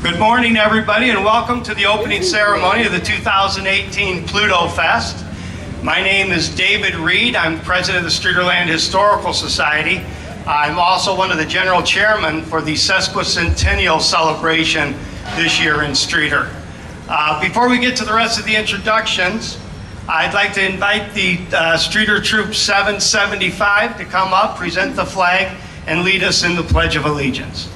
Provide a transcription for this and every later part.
Good morning, everybody, and welcome to the opening ceremony of the 2018 Pluto Fest. My name is David Reed. I'm president of the Streator Historical Society. I'm also one of the general chairmen for the sesquicentennial celebration this year in Streator. Before we get to the rest of the introductions, I'd like to invite the Streator Troop 775 to come up, present the flag, and lead us in the Pledge of Allegiance.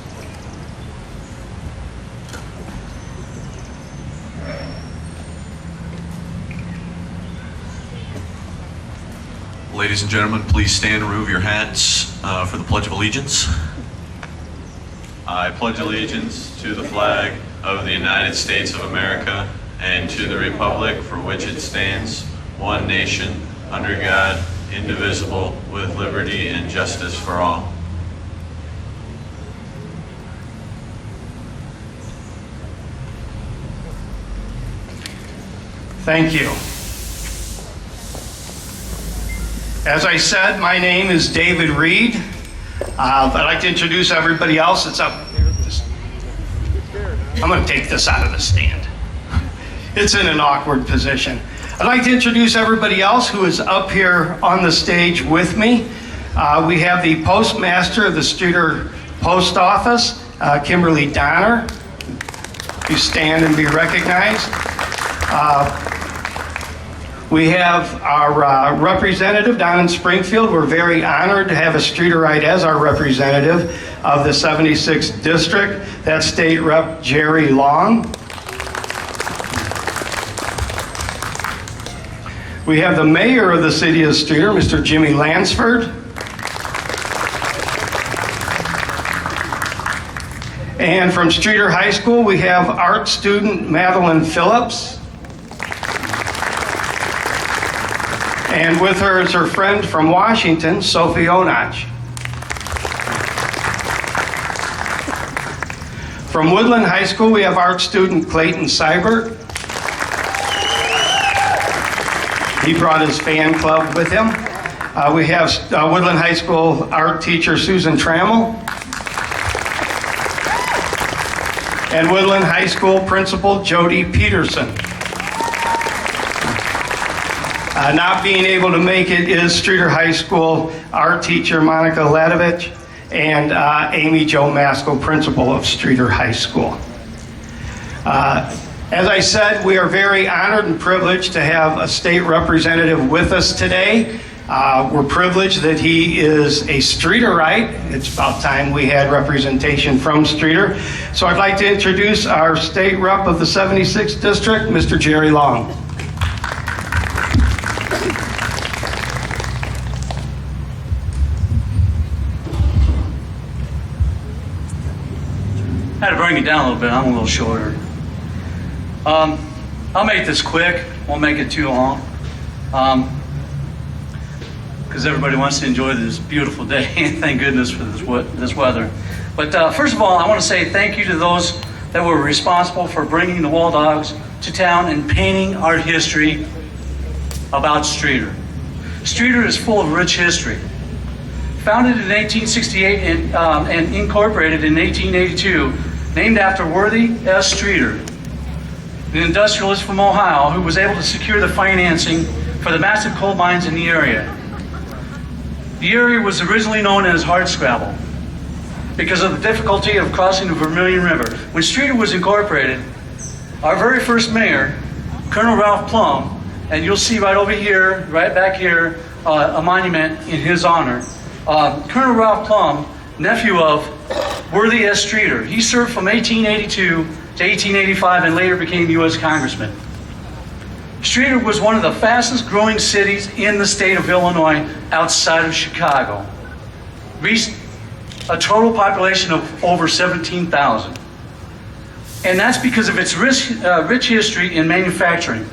Ladies and gentlemen, please stand and remove your hats for the Pledge of Allegiance. I pledge allegiance to the flag of the United States of America and to the republic for which it stands, one nation, under God, indivisible, with liberty and justice for all. Thank you. As I said, my name is David Reed. I'd like to introduce everybody else that's up here. I'm going to take this out of the stand. It's in an awkward position. I'd like to introduce everybody else who is up here on the stage with me. We have the postmaster of the Streator Post Office, Kimberly Donner. You stand and be recognized. We have our representative down in Springfield. We're very honored to have a Streatorite as our representative of the 76th District. That's State Rep Jerry Long. We have the mayor of the city of Streator, Mr. Jimmy Lansford. And from Streator High School, we have art student Madeline Phillips. And with her is her friend from Washington, Sophie Onach. From Woodland High School, we have art student Clayton Seibert. He brought his fan club with him. We have Woodland High School art teacher Susan Trammell. And Woodland High School principal Jody Peterson. Not being able to make it is Streator High School art teacher Monica Ledovich and Amy Jo Maskell, principal of Streator High School. As I said, we are very honored and privileged to have a state representative with us today. We're privileged that he is a Streatorite. It's about time we had representation from Streator. So I'd like to introduce our state rep of the 76th District, Mr. Jerry Long. I had to bring it down a little bit. I'm a little shorter. I'll make this quick. Won't make it too long. Because everybody wants to enjoy this beautiful day. Thank goodness for this weather. But first of all, I want to say thank you to those that were responsible for bringing the wall dogs to town and painting our history about Streator. Streator is full of rich history. Founded in 1868 and incorporated in 1882, named after Worthy S. Streator, an industrialist from Ohio who was able to secure the financing for the massive coal mines in the area. The area was originally known as Hardscrabble because of the difficulty of crossing the Vermilion River. When Streator was incorporated, our very first mayor, Colonel Ralph Plum, and you'll see right over here, right back here, a monument in his honor. Colonel Ralph Plum, nephew of Worthy S. Streator. He served from 1882 to 1885 and later became U.S. Congressman. Streator was one of the fastest growing cities in the state of Illinois outside of Chicago. Reached a total population of over 17,000. And that's because of its rich history in manufacturing.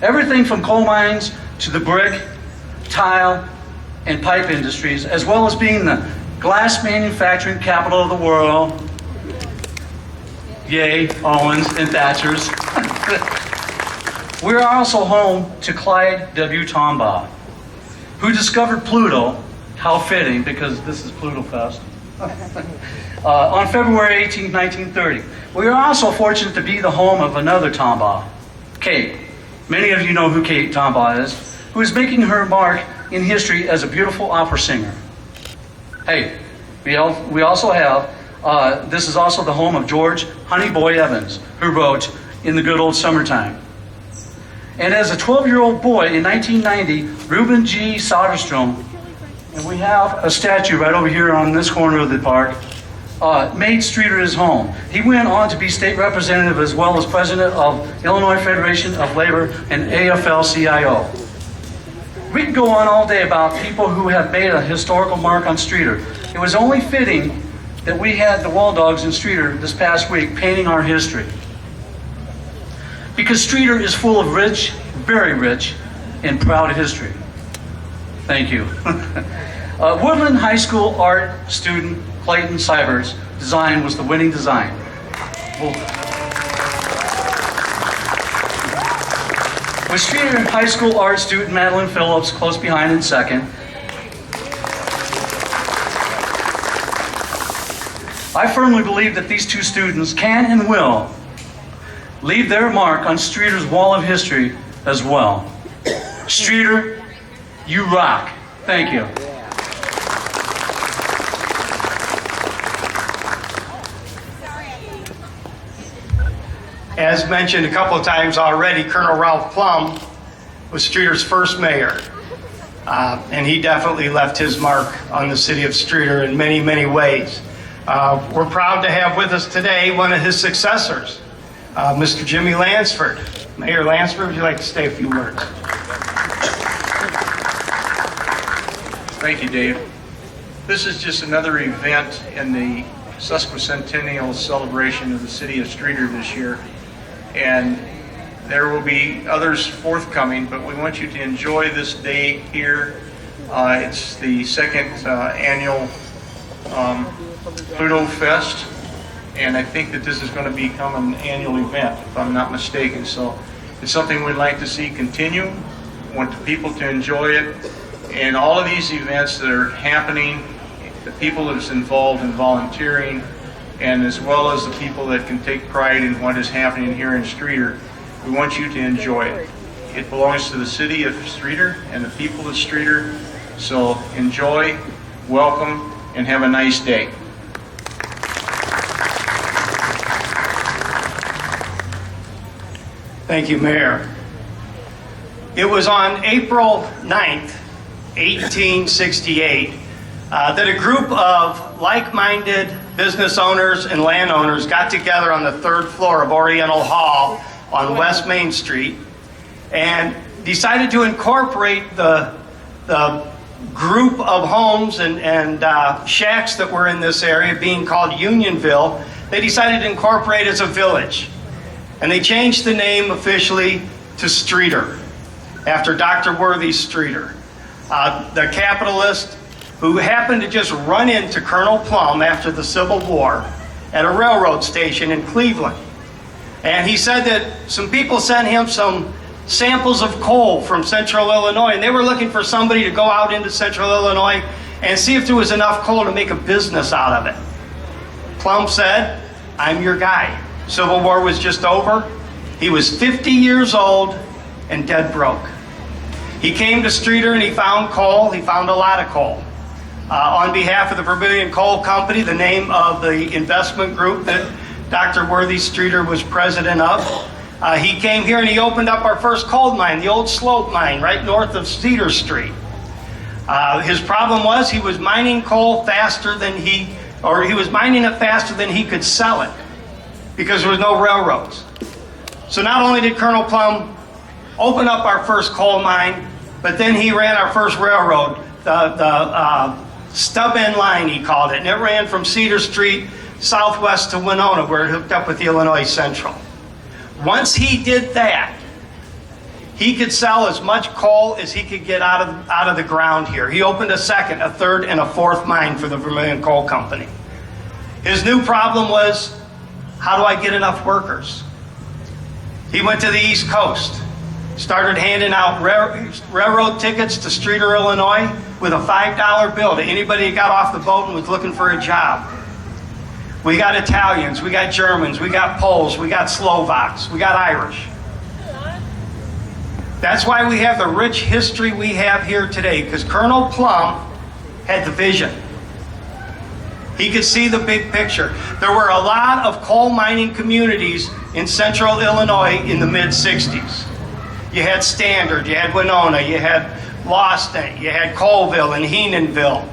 Everything from coal mines to the brick, tile, and pipe industries, as well as being the glass manufacturing capital of the world. Yay, Owens and Thatchers. We're also home to Clyde W. Tombaugh, who discovered Pluto. How fitting, because this is Pluto Fest. on February 18, 1930. We are also fortunate to be the home of another Tombaugh, Kate. Many of you know who Kate Tombaugh is, who is making her mark in history as a beautiful opera singer. Hey, we also have, this is also the home of George Honey Boy Evans, who wrote In the Good Old Summertime. And as a 12-year-old boy in 1990, Reuben G. Soderstrom, and we have a statue right over here on this corner of the park, made Streator his home. He went on to be state representative as well as president of Illinois Federation of Labor and AFL-CIO. We could go on all day about people who have made a historical mark on Streator. It was only fitting that we had the Wall Dogs in Streator this past week painting our history. Because Streator is full of rich, very rich, and proud history. Thank you. Woodland High School art student Clayton Seibert's design was the winning design. With Streator High School art student Madeline Phillips close behind in second. I firmly believe that these two students can and will leave their mark on Streator's wall of history as well. Streator, you rock. Thank you. As mentioned a couple of times already, Colonel Ralph Plum was Streator's first mayor. And he definitely left his mark on the city of Streator in many, many ways. We're proud to have with us today one of his successors, Mr. Jimmy Lansford. Mayor Lansford, would you like to say a few words? Thank you, Dave. This is just another event in the sesquicentennial celebration of the city of Streator this year. And there will be others forthcoming, but we want you to enjoy this day here. It's the second annual Pluto Fest, and I think that this is going to become an annual event, if I'm not mistaken. So it's something we'd like to see continue. We want the people to enjoy it. And all of these events that are happening, the people that's involved in volunteering, and as well as the people that can take pride in what is happening here in Streator, we want you to enjoy it. It belongs to the city of Streator and the people of Streator. So enjoy, welcome, and have a nice day. Thank you, Mayor. It was on April 9th, 1868, that a group of like-minded business owners and landowners got together on the third floor of Oriental Hall on West Main Street and decided to incorporate the group of homes and shacks that were in this area, being called Unionville. They decided to incorporate as a village. And they changed the name officially to Streator, after Dr. Worthy Streator, the capitalist who happened to just run into Colonel Plum after the Civil War at a railroad station in Cleveland. And he said that some people sent him some samples of coal from Central Illinois, and they were looking for somebody to go out into Central Illinois and see if there was enough coal to make a business out of it. Plum said, "I'm your guy." Civil War was just over. He was 50 years old and dead broke. He came to Streator and he found coal. He found a lot of coal. On behalf of the Vermilion Coal Company, the name of the investment group that Dr. Worthy Streator was president of, he came here and he opened up our first coal mine, the old Slope Mine, right north of Cedar Street. His problem was he was mining coal faster than he was mining it faster than he could sell it, because there was no railroads. So not only did Colonel Plum open up our first coal mine, but then he ran our first railroad, the stub end line, he called it, and it ran from Cedar Street southwest to Winona, where it hooked up with the Illinois Central. Once he did that, he could sell as much coal as he could get out of the ground here. He opened a second, a third, and a fourth mine for the Vermilion Coal Company. His new problem was, how do I get enough workers? He went to the East Coast, started handing out railroad tickets to Streator, Illinois, with a $5 bill to anybody who got off the boat and was looking for a job. We got Italians, we got Germans, we got Poles, we got Slovaks, we got Irish. That's why we have the rich history we have here today, because Colonel Plum had the vision. He could see the big picture. There were a lot of coal mining communities in central Illinois in the mid-60s. You had Standard, you had Winona, you had Lawston, you had Colville and Heenanville.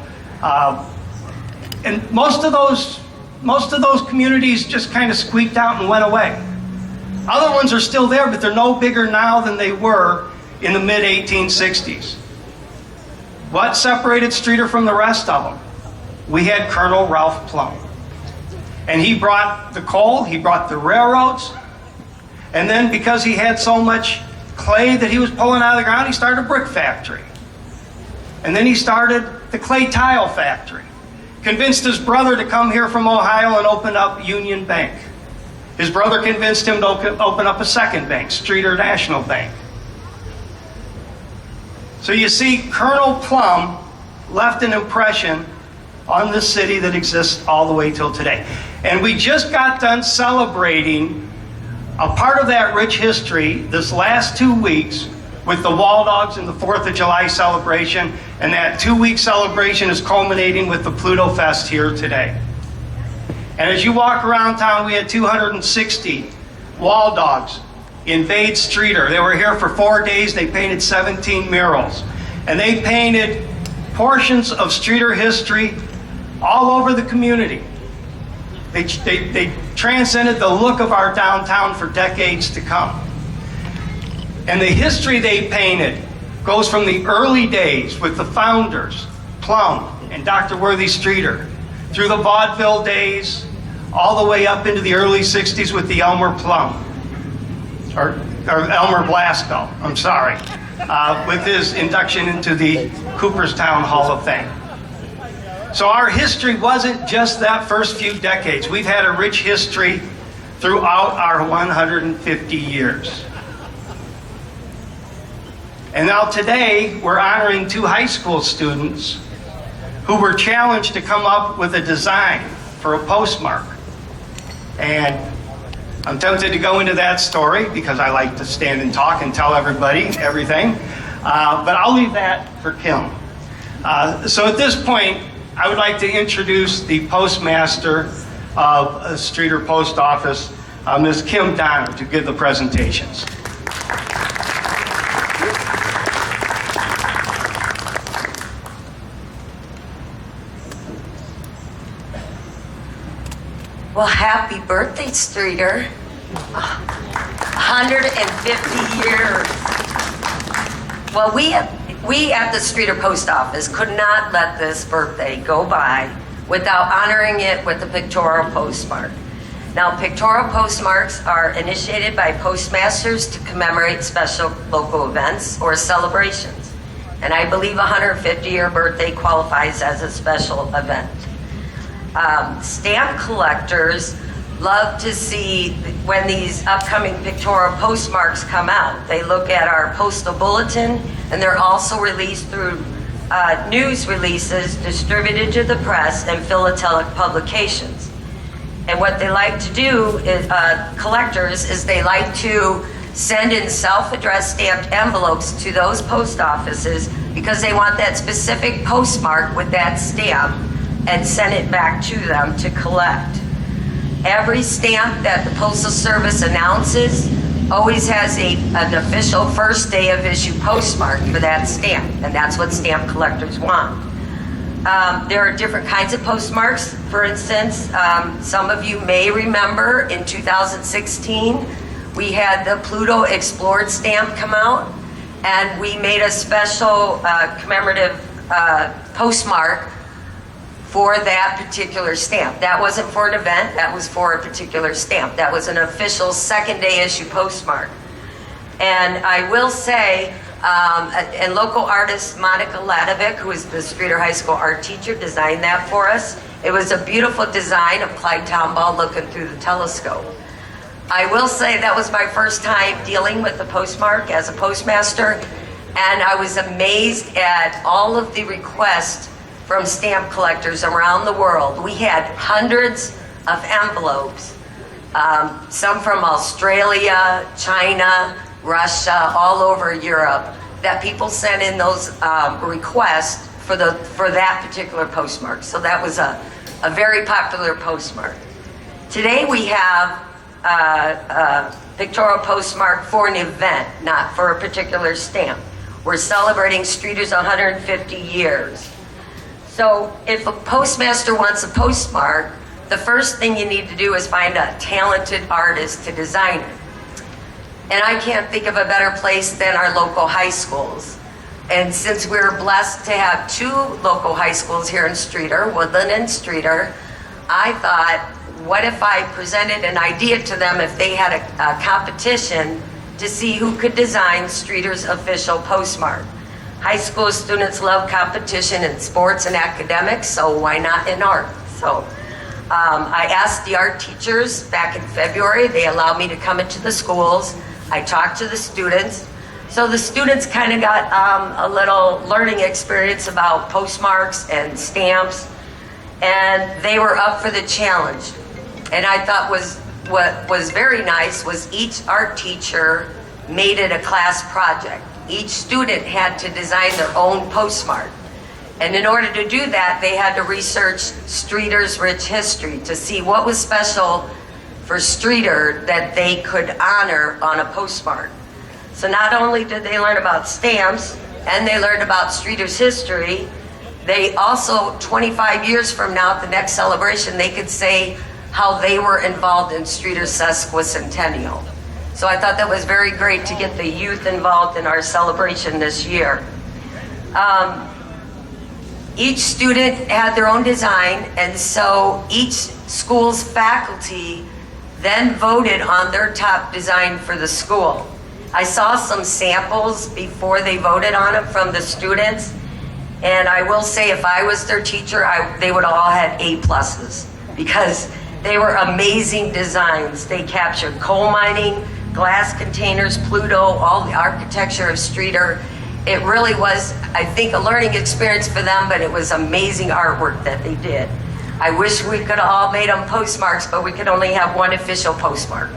And most of those communities just kind of squeaked out and went away. Other ones are still there, but they're no bigger now than they were in the mid-1860s. What separated Streator from the rest of them? We had Colonel Ralph Plum. And he brought the coal, he brought the railroads, and then because he had so much clay that he was pulling out of the ground, he started a brick factory. And then he started the clay tile factory. Convinced his brother to come here from Ohio and open up Union Bank. His brother convinced him to open up a second bank, Streator National Bank. So you see, Colonel Plum left an impression on the city that exists all the way till today. And we just got done celebrating a part of that rich history this last 2 weeks with the Wall Dogs and the 4th of July celebration, and that 2-week celebration is culminating with the Pluto Fest here today. And as you walk around town, we had 260 Wall Dogs invade Streator. They were here for 4 days. They painted 17 murals. And they painted portions of Streator history all over the community. They transcended the look of our downtown for decades to come. And the history they painted goes from the early days with the founders, Plum and Dr. Worthy Streator, through the vaudeville days, all the way up into the early 60s with the Elmer Plum, or Elmer Blasco, I'm sorry, with his induction into the Cooperstown Hall of Fame. So our history wasn't just that first few decades. We've had a rich history throughout our 150 years. And now today, we're honoring 2 high school students who were challenged to come up with a design for a postmark. And I'm tempted to go into that story because I like to stand and talk and tell everybody everything. But I'll leave that for Kim. So at this point, I would like to introduce the postmaster of Streator Post Office, Ms. Kim Donner, to give the presentations. Well, happy birthday, Streator. 150 years. Well, we at the Streator Post Office could not let this birthday go by without honoring it with a pictorial postmark. Now, pictorial postmarks are initiated by postmasters to commemorate special local events or celebrations. And I believe a 150-year birthday qualifies as a special event. Stamp collectors love to see when these upcoming pictorial postmarks come out. They look at our postal bulletin, and they're also released through news releases distributed to the press and philatelic publications. And what they like to do is, collectors, is they like to send in self-addressed stamped envelopes to those post offices because they want that specific postmark with that stamp and send it back to them to collect. Every stamp that the Postal Service announces always has an official first day of issue postmark for that stamp, and that's what stamp collectors want. There are different kinds of postmarks. For instance, some of you may remember in 2016, we had the Pluto Explored stamp come out, and we made a special commemorative postmark for that particular stamp. That wasn't for an event, that was for a particular stamp. That was an official second day issue postmark. And I will say, and local artist Monica Ladovic, who is the Streator High School art teacher, designed that for us. It was a beautiful design of Clyde Tombaugh looking through the telescope. I will say that was my first time dealing with the postmark as a postmaster, and I was amazed at all of the requests from stamp collectors around the world. We had hundreds of envelopes, some from Australia, China, Russia, all over Europe, that people sent in those requests for that particular postmark. So that was a very popular postmark. Today we have a pictorial postmark for an event, not for a particular stamp. We're celebrating Streator's 150 years. So if a postmaster wants a postmark, the first thing you need to do is find a talented artist to design it. And I can't think of a better place than our local high schools. And since we're blessed to have 2 local high schools here in Streator, Woodland and Streator, I thought, what if I presented an idea to them if they had a competition to see who could design Streator's official postmark. High school students love competition in sports and academics, so why not in art? So I asked the art teachers back in February. They allowed me to come into the schools. I talked to the students. So the students kind of got a little learning experience about postmarks and stamps, and they were up for the challenge. And I thought what was very nice was each art teacher made it a class project. Each student had to design their own postmark. And in order to do that, they had to research Streator's rich history to see what was special for Streator that they could honor on a postmark. So not only did they learn about stamps and they learned about Streator's history, they also, 25 years from now at the next celebration, they could say how they were involved in Streator's sesquicentennial. So I thought that was very great to get the youth involved in our celebration this year. Each student had their own design, and so each school's faculty then voted on their top design for the school. I saw some samples before they voted on it from the students, and I will say if I was their teacher, they would all have A+, because they were amazing designs. They captured coal mining, glass containers, Pluto, all the architecture of Streator. It really was, I think, a learning experience for them, but it was amazing artwork that they did. I wish we could have all made them postmarks, but we could only have one official postmark.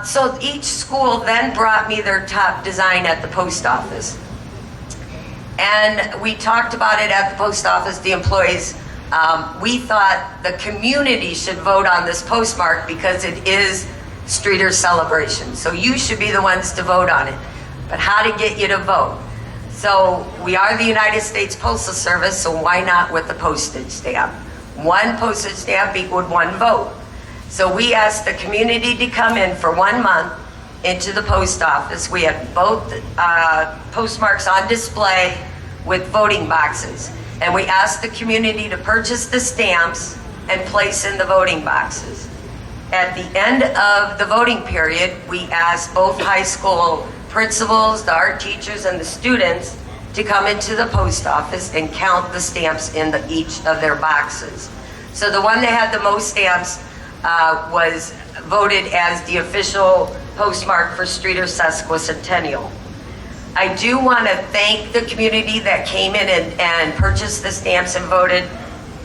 So each school then brought me their top design at the post office. And we talked about it at the post office, the employees. We thought the community should vote on this postmark because it is Streator's celebration. So you should be the ones to vote on it. But how to get you to vote? So we are the United States Postal Service, so why not with the postage stamp? One postage stamp equaled one vote. So we asked the community to come in for 1 month into the post office. We had both postmarks on display with voting boxes. And we asked the community to purchase the stamps and place in the voting boxes. At the end of the voting period, we asked both high school principals, the art teachers, and the students to come into the post office and count the stamps in each of their boxes. So the one that had the most stamps was voted as the official postmark for Streator's sesquicentennial. I do want to thank the community that came in and purchased the stamps and voted.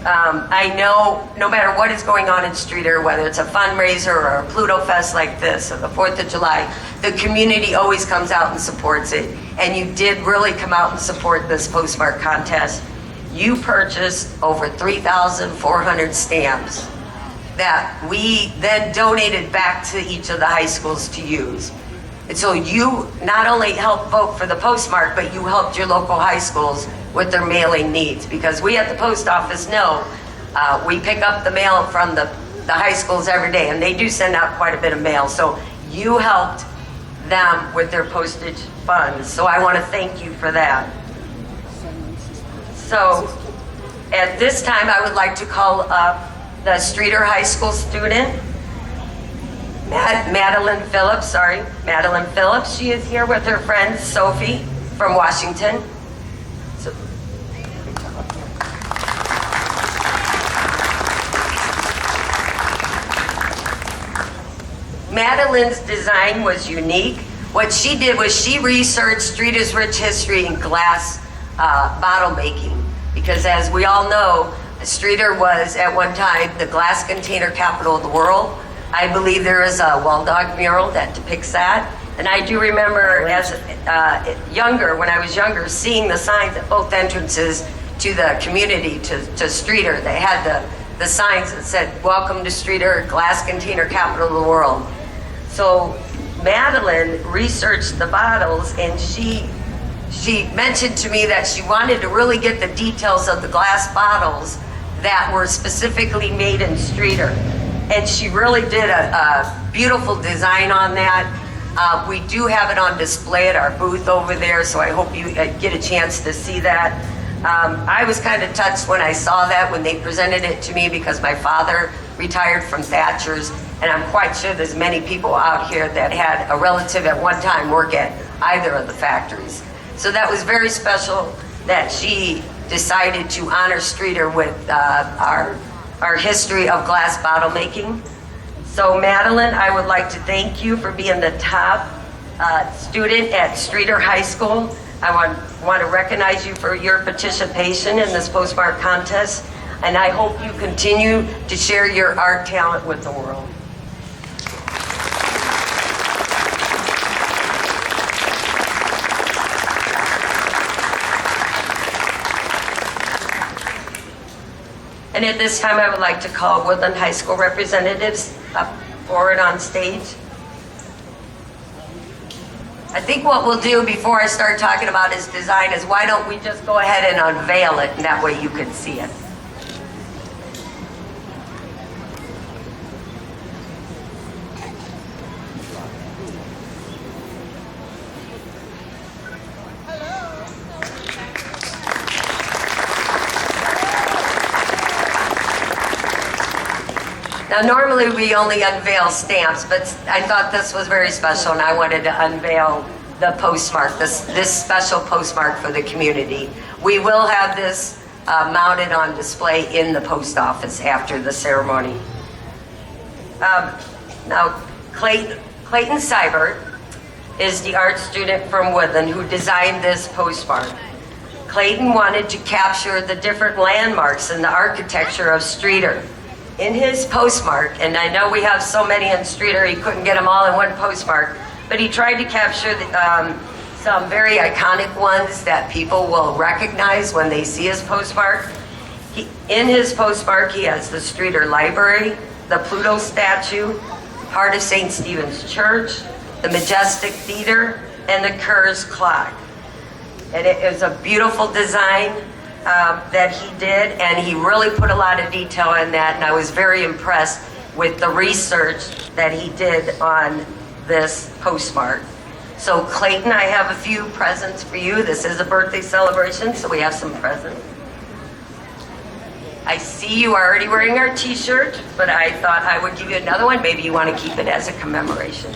I know no matter what is going on in Streator, whether it's a fundraiser or a Pluto Fest like this or the 4th of July, the community always comes out and supports it. And you did really come out and support this postmark contest. You purchased over 3,400 stamps that we then donated back to each of the high schools to use. And so you not only helped vote for the postmark, but you helped your local high schools with their mailing needs. Because we at the post office know we pick up the mail from the high schools every day, and they do send out quite a bit of mail. So you helped them with their postage funds. So I want to thank you for that. So at this time, I would like to call up the Streator High School student, Madeline Phillips. She is here with her friend Sophie from Washington. Madeline's design was unique. What she did was she researched Streator's rich history in glass bottle making, because as we all know, Streator was at one time the glass container capital of the world. I believe there is a wall dog mural that depicts that. And I do remember as younger, when I was younger, seeing the signs at both entrances to the community, to Streator. They had the signs that said, "Welcome to Streator, glass container capital of the world." So Madeline researched the bottles, and she mentioned to me that she wanted to really get the details of the glass bottles that were specifically made in Streator. And she really did a beautiful design on that. We do have it on display at our booth over there, so I hope you get a chance to see that. I was kind of touched when I saw that when they presented it to me, because my father retired from Thatcher's, and I'm quite sure there's many people out here that had a relative at one time work at either of the factories. So that was very special that she decided to honor Streator with our history of glass bottle making. So Madeline, I would like to thank you for being the top student at Streator High School. I want to recognize you for your participation in this postmark contest, and I hope you continue to share your art talent with the world. And at this time, I would like to call Woodland High School representatives up forward on stage. I think what we'll do before I start talking about his design is, why don't we just go ahead and unveil it, and that way you can see it. Now, normally we only unveil stamps, but I thought this was very special, and I wanted to unveil the postmark, this special postmark for the community. We will have this mounted on display in the post office after the ceremony. Now, Clayton Seibert is the art student from Woodland who designed this postmark. Clayton wanted to capture the different landmarks and the architecture of Streator in his postmark, and I know we have so many in Streator, he couldn't get them all in one postmark, but he tried to capture some very iconic ones that people will recognize when they see his postmark. In his postmark, he has the Streator Library, the Pluto statue, Heart of St. Stephen's Church, the Majestic Theater, and the Kerr's Clock. And it is a beautiful design that he did, and he really put a lot of detail in that, and I was very impressed with the research that he did on this postmark. So Clayton, I have a few presents for you. This is a birthday celebration, so we have some presents. I see you are already wearing our t-shirt, but I thought I would give you another one. Maybe you want to keep it as a commemoration.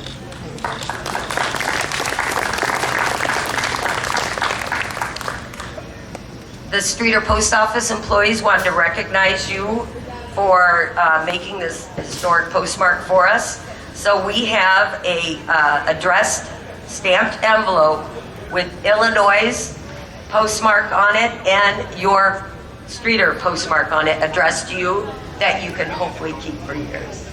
The Streator Post Office employees wanted to recognize you for making this historic postmark for us. So we have a addressed stamped envelope with Illinois' postmark on it and your Streator postmark on it addressed to you that you can hopefully keep for years.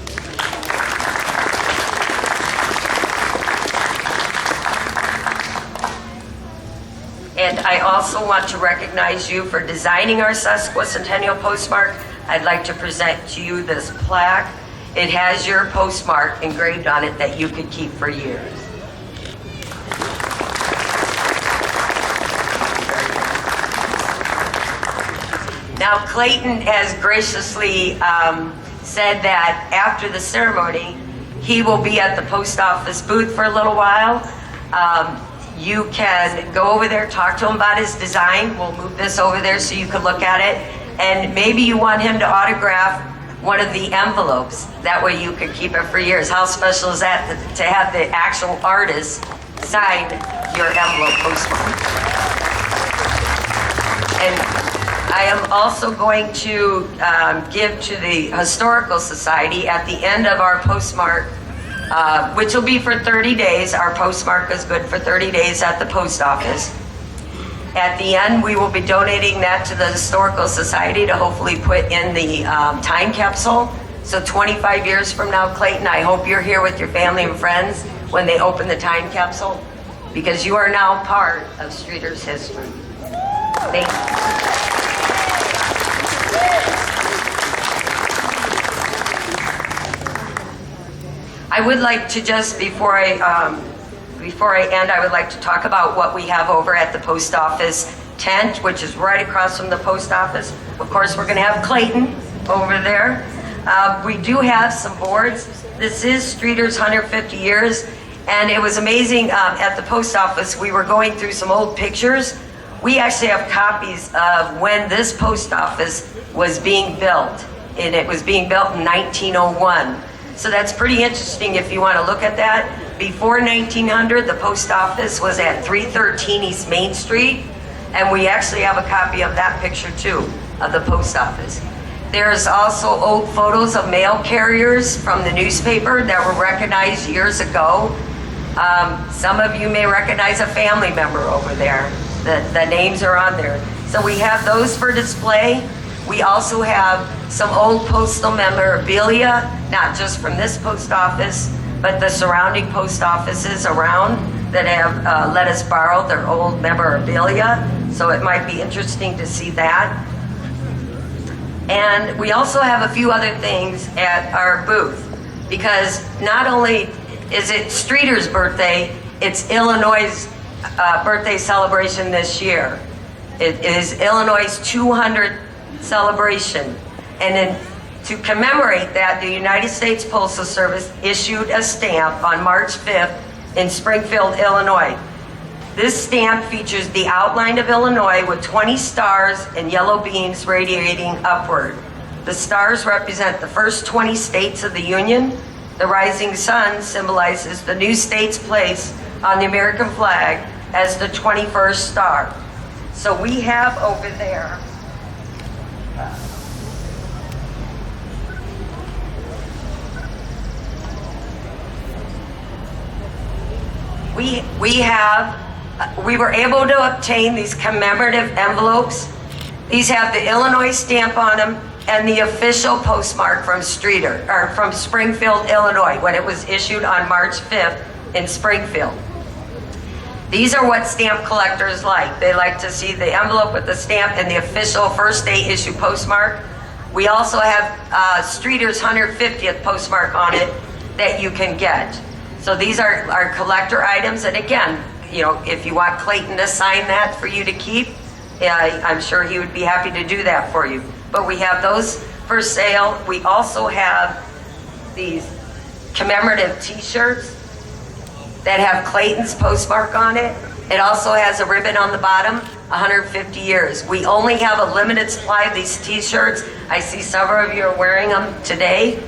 And I also want to recognize you for designing our sesquicentennial postmark. I'd like to present to you this plaque. It has your postmark engraved on it that you could keep for years. Now, Clayton has graciously said that after the ceremony, he will be at the post office booth for a little while. You can go over there, talk to him about his design. We'll move this over there so you can look at it. And maybe you want him to autograph one of the envelopes. That way you can keep it for years. How special is that to have the actual artist sign your envelope postmark? And I am also going to give to the Historical Society at the end of our postmark, which will be for 30 days. Our postmark is good for 30 days at the post office. At the end, we will be donating that to the Historical Society to hopefully put in the time capsule. So 25 years from now, Clayton, I hope you're here with your family and friends when they open the time capsule, because you are now part of Streator's history. Thank you. I would like to just, before I end, I would like to talk about what we have over at the post office tent, which is right across from the post office. Of course, we're going to have Clayton over there. We do have some boards. This is Streator's 150 years, and it was amazing at the post office. We were going through some old pictures. We actually have copies of when this post office was being built, and it was being built in 1901. So that's pretty interesting if you want to look at that. Before 1900, the post office was at 313 East Main Street, and we actually have a copy of that picture too, of the post office. There's also old photos of mail carriers from the newspaper that were recognized years ago. Some of you may recognize a family member over there. The names are on there. So we have those for display. We also have some old postal memorabilia, not just from this post office, but the surrounding post offices around that have let us borrow their old memorabilia. So it might be interesting to see that. And we also have a few other things at our booth, because not only is it Streator's birthday, it's Illinois' birthday celebration this year. It is Illinois' 200th celebration. And then to commemorate that, the United States Postal Service issued a stamp on March 5th in Springfield, Illinois. This stamp features the outline of Illinois with 20 stars and yellow beams radiating upward. The stars represent the first 20 states of the Union. The rising sun symbolizes the new state's place on the American flag as the 21st star. So we have over there we were able to obtain these commemorative envelopes. These have the Illinois stamp on them and the official postmark from Streator, or from Springfield, Illinois, when it was issued on March 5th in Springfield. These are what stamp collectors like. They like to see the envelope with the stamp and the official first day issue postmark. We also have Streator's 150th postmark on it that you can get. So these are our collector items, and again, you know, if you want Clayton to sign that for you to keep, I'm sure he would be happy to do that for you. But we have those for sale. We also have these commemorative t-shirts that have Clayton's postmark on it. It also has a ribbon on the bottom, 150 years. We only have a limited supply of these t-shirts. I see several of you are wearing them today.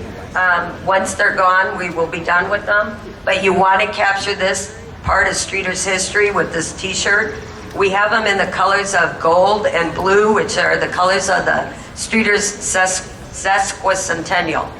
Once they're gone, we will be done with them. But you want to capture this part of Streator's history with this t-shirt. We have them in the colors of gold and blue, which are the colors of the Streator's sesquicentennial.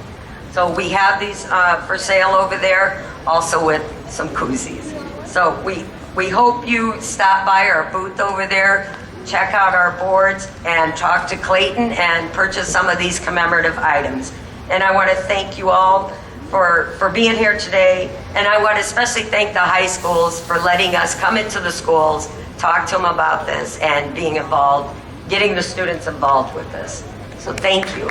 So we have these for sale over there, also with some koozies. So we hope you stop by our booth over there, check out our boards, and talk to Clayton and purchase some of these commemorative items. And I want to thank you all for being here today. And I want to especially thank the high schools for letting us come into the schools, talk to them about this, and being involved, getting the students involved with this. So thank you.